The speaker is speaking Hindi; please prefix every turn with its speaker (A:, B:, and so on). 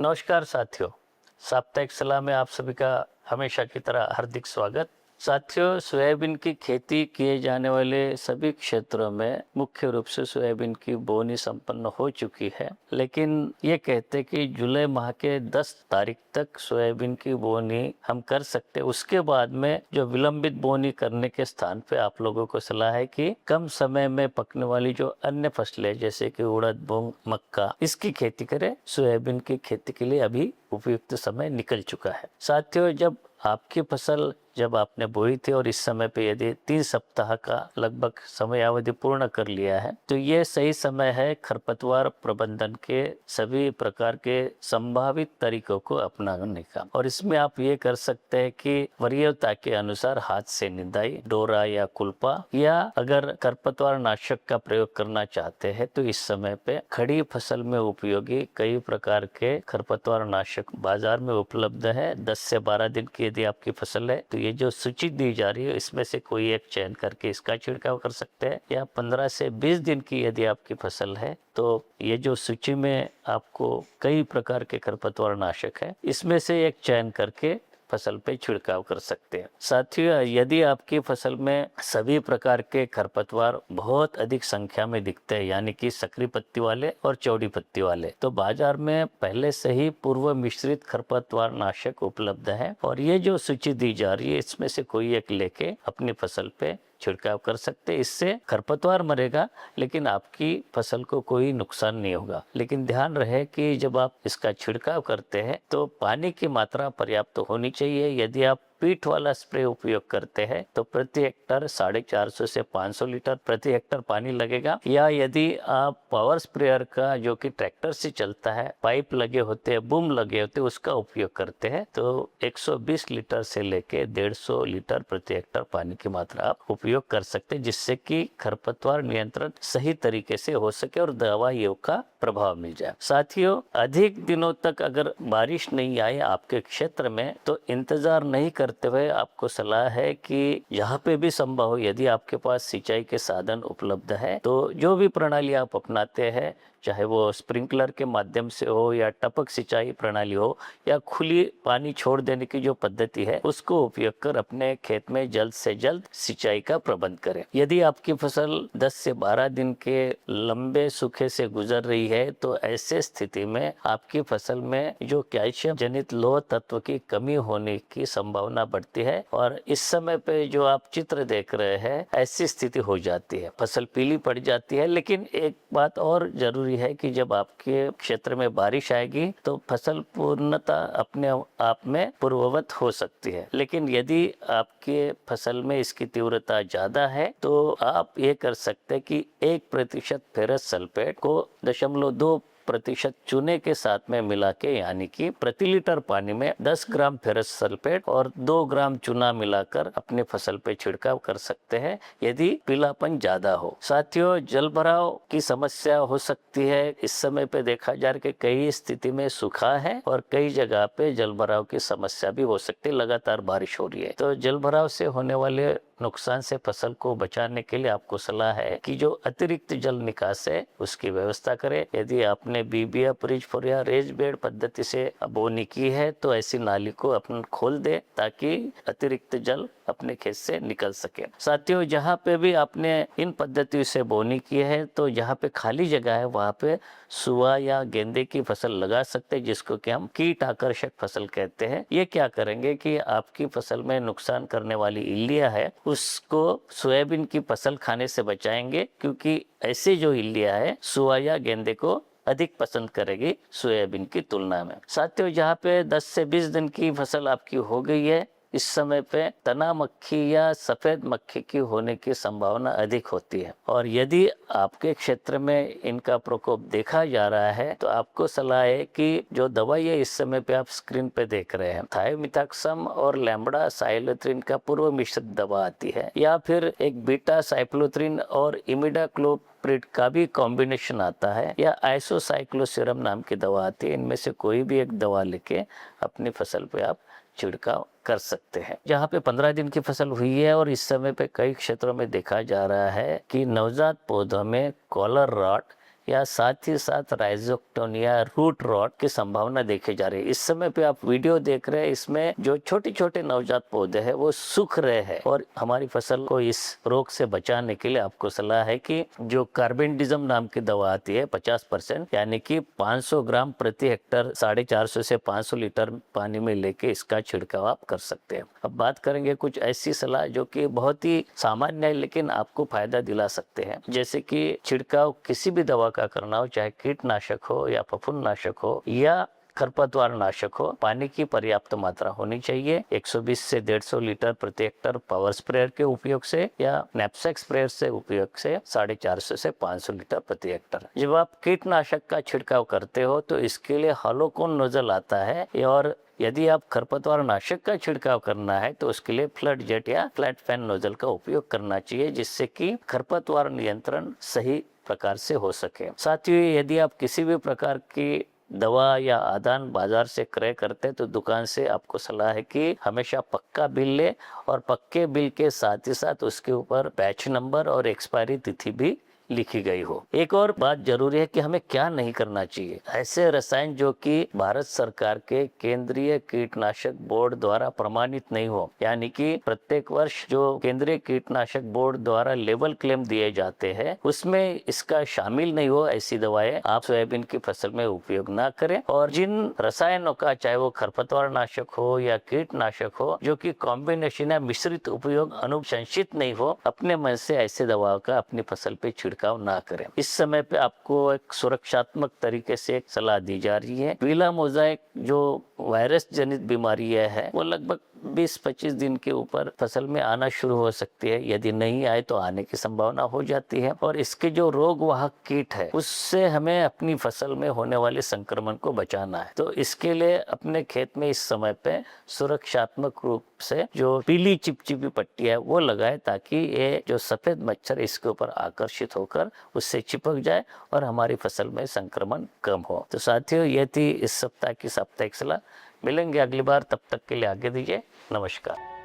A: नमस्कार साथियों, साप्ताहिक सलाह में आप सभी का हमेशा की तरह हार्दिक स्वागत। साथियों, सोयाबीन की खेती किए जाने वाले सभी क्षेत्रों में मुख्य रूप से सोयाबीन की बोनी संपन्न हो चुकी है, लेकिन ये कहते कि जुलाई माह के 10 तारीख तक सोयाबीन की बोनी हम कर सकते। उसके बाद में जो विलंबित बोनी करने के स्थान पे आप लोगों को सलाह है कि कम समय में पकने वाली जो अन्य फसलें जैसे कि उड़द, मूंग, मक्का, इसकी खेती करें। सोयाबीन की खेती के लिए अभी उपयुक्त समय निकल चुका है। साथियों, जब आपने बोई थी और इस समय पे यदि 3 सप्ताह का लगभग समय अवधि पूर्ण कर लिया है, तो ये सही समय है खरपतवार प्रबंधन के सभी प्रकार के संभावित तरीकों को अपनाने का। और इसमें आप ये कर सकते हैं कि वरीयता के अनुसार हाथ से निदाई, डोरा या कुल्पा, या अगर खरपतवार नाशक का प्रयोग करना चाहते हैं तो इस समय पे खड़ी फसल में उपयोगी कई प्रकार के खरपतवार नाशक बाजार में उपलब्ध है। 10 से 12 दिन की यदि आपकी फसल है तो ये जो सूची दी जा रही है इसमें से कोई एक चयन करके इसका छिड़काव कर सकते हैं, या 15 से 20 दिन की यदि आपकी फसल है तो ये जो सूची में आपको कई प्रकार के खरपतवार नाशक है इसमें से एक चयन करके फसल पे छिड़काव कर सकते हैं। साथियों, यदि आपकी फसल में सभी प्रकार के खरपतवार बहुत अधिक संख्या में दिखते हैं, यानी कि सकरी पत्ती वाले और चौड़ी पत्ती वाले, तो बाजार में पहले से ही पूर्व मिश्रित खरपतवार नाशक उपलब्ध है और ये जो सूची दी जा रही है इसमें से कोई एक लेके अपनी फसल पे छिड़काव कर सकते। इससे खरपतवार मरेगा लेकिन आपकी फसल को कोई नुकसान नहीं होगा। लेकिन ध्यान रहे कि जब आप इसका छिड़काव करते हैं तो पानी की मात्रा पर्याप्त होनी चाहिए। यदि आप पीठ वाला स्प्रे उपयोग करते हैं तो प्रति हेक्टर 450 से 500 लीटर प्रति हेक्टर पानी लगेगा, या यदि आप पावर स्प्रेयर का जो कि ट्रैक्टर से चलता है, पाइप लगे होते हैं, बूम लगे होते हैं, उसका उपयोग करते हैं तो 120 लीटर से लेके 150 लीटर प्रति हेक्टर पानी की मात्रा आप उपयोग कर सकते हैं, जिससे कि खरपतवार नियंत्रण सही तरीके से हो सके और दवाइयों का प्रभाव मिल जाए। साथियों, अधिक दिनों तक अगर बारिश नहीं आए आपके क्षेत्र में तो इंतजार नहीं करते हुए आपको सलाह है कि यहाँ पे भी संभव हो, यदि आपके पास सिंचाई के साधन उपलब्ध है तो जो भी प्रणाली आप अपनाते हैं, चाहे वो स्प्रिंकलर के माध्यम से हो या टपक सिंचाई प्रणाली हो या खुली पानी छोड़ देने की जो पद्धति है, उसको उपयोग कर अपने खेत में जल्द से जल्द सिंचाई का प्रबंध करें। यदि आपकी फसल 10 से 12 दिन के लंबे सूखे से गुजर रही है तो ऐसे स्थिति में आपकी फसल में जो कैल्शियम जनित लोह तत्व की कमी होने की संभावना बढ़ती है और इस समय पे जो आप चित्र देख रहे हैं ऐसी स्थिति हो जाती है, फसल पीली पड़ जाती है। लेकिन एक बात और जरूरी है कि जब आपके क्षेत्र में बारिश आएगी तो फसल पूर्णतः अपने आप में पूर्ववत हो सकती है। लेकिन यदि आपके फसल में इसकी तीव्रता ज्यादा है तो आप ये कर सकते हैं कि 1% फेरस सल्फेट को 0.2% चूने के साथ में मिला के, यानी कि प्रति लीटर पानी में 10 ग्राम फेरस सल्फेट और 2 ग्राम चूना मिलाकर अपने फसल पे छिड़काव कर सकते हैं यदि पीलापन ज्यादा हो। साथियों, जल भराव की समस्या हो सकती है। इस समय पे देखा जा रहा है कि कई स्थिति में सूखा है और कई जगह पे जल भराव की समस्या भी हो सकती है, लगातार बारिश हो रही है। तो जल भराव से होने वाले नुकसान से फसल को बचाने के लिए आपको सलाह है कि जो अतिरिक्त जल निकास है उसकी व्यवस्था करें। यदि आपने बीबिया परिज या रेज बेड पद्धति से बोनी की है तो ऐसी नाली को अपन खोल दे ताकि अतिरिक्त जल अपने खेत से निकल सके। साथियों, जहाँ पे भी आपने इन पद्धतियों से बोनी की है तो जहाँ पे खाली जगह है वहाँ पे सुआ या गेंदे की फसल लगा सकते हैं, जिसको कि हम कीट आकर्षक फसल कहते हैं। ये क्या करेंगे कि आपकी फसल में नुकसान करने वाली इल्लियां है उसको सोयाबीन की फसल खाने से बचाएंगे, क्योंकि ऐसे जो इल्लियां है सुआ या गेंदे को अधिक पसंद करेगी सोयाबीन की तुलना में। साथियों, जहाँ पे 10 से 20 दिन की फसल आपकी हो गई है, इस समय पे तना मक्खी या सफेद मक्खी की होने की संभावना अधिक होती है और यदि आपके क्षेत्र में इनका प्रकोप देखा जा रहा है तो आपको सलाह है कि जो दवाई है इस समय पे आप स्क्रीन पे देख रहे हैं, थायोमिथाक्सम और लैम्बडा साइलोथ्रिन का पूर्व मिश्रित दवा आती है, या फिर एक बीटा साइक्लोथ्रिन और इमिडाक्लोप्रिड का भी कॉम्बिनेशन आता है, या आइसोसाइक्लोसिरम नाम की दवा आती है। इनमें से कोई भी एक दवा लेके अपनी फसल पे आप छिड़काव कर सकते हैं। जहाँ पे 15 दिन की फसल हुई है और इस समय पे कई क्षेत्रों में देखा जा रहा है कि नवजात पौधों में कॉलर रॉट या साथ ही साथ राइजोक्टोनिया रूट रॉट की संभावना देखी जा रही है। इस समय पे आप वीडियो देख रहे हैं, इसमें जो छोटे छोटे नवजात पौधे हैं वो सूख रहे हैं और हमारी फसल को इस रोग से बचाने के लिए आपको सलाह है कि जो कार्बेंडिज्म नाम की दवा आती है 50%, यानी कि 500 ग्राम प्रति हेक्टर 450 से 500 लीटर पानी में लेके इसका छिड़काव आप कर सकते हैं। अब बात करेंगे कुछ ऐसी सलाह जो कि बहुत ही सामान्य है लेकिन आपको फायदा दिला सकते हैं। जैसे कि छिड़काव किसी भी दवा का करना हो, चाहे कीटनाशक हो या फफूंदनाशक हो या खरपतवार नाशक हो, पानी की पर्याप्त मात्रा होनी चाहिए। 120 से 150 लीटर प्रति हेक्टर पावर स्प्रेयर के उपयोग से या नैपसेक स्प्रेयर से उपयोग से 450 से 500 लीटर प्रति हेक्टर। जब आप कीटनाशक का छिड़काव करते हो तो इसके लिए हालोकोन नोजल आता है, और यदि आप खरपतवार नाशक का छिड़काव करना है तो उसके लिए फ्लड जेट या फ्लैट फैन नोजल का उपयोग करना चाहिए, जिससे कि खरपतवार नियंत्रण सही प्रकार से हो सके। साथ ही यदि आप किसी भी प्रकार की दवा या आदान बाजार से क्रय करते तो दुकान से आपको सलाह है कि हमेशा पक्का बिल ले, और पक्के बिल के साथ ही साथ उसके ऊपर बैच नंबर और एक्सपायरी तिथि भी लिखी गई हो। एक और बात जरूरी है कि हमें क्या नहीं करना चाहिए। ऐसे रसायन जो कि भारत सरकार के केंद्रीय कीटनाशक बोर्ड द्वारा प्रमाणित नहीं हो, यानी कि प्रत्येक वर्ष जो केंद्रीय कीटनाशक बोर्ड द्वारा लेबल क्लेम दिए जाते हैं उसमें इसका शामिल नहीं हो, ऐसी दवाएं आप सोयाबीन की फसल में उपयोग ना करें। और जिन रसायनों का, चाहे वो खरपतवार नाशक हो या कीटनाशक हो, जो कि कॉम्बिनेशन या मिश्रित उपयोग अनुशंसित नहीं हो, अपने मन से ऐसे दवाओं का अपनी फसल पे छिड़काव ना करें। इस समय पे आपको एक सुरक्षात्मक तरीके से एक सलाह दी जा रही है। पीला मोजाइक जो वायरस जनित बीमारी है वो लगभग 20-25 दिन के ऊपर फसल में आना शुरू हो सकती है। यदि नहीं आए तो आने की संभावना हो जाती है, और इसके जो रोग वाहक कीट है उससे हमें अपनी फसल में होने वाले संक्रमण को बचाना है। तो इसके लिए अपने खेत में इस समय पे सुरक्षात्मक रूप से जो पीली चिपचिपी पट्टी है वो लगाए, ताकि ये जो सफेद मच्छर इसके ऊपर आकर्षित होकर उससे चिपक जाए और हमारी फसल में संक्रमण कम हो। तो साथियों, ये थी इस सप्ताह की साप्ताहिक सलाह। मिलेंगे अगली बार, तब तक के लिए आगे दीजिए। नमस्कार।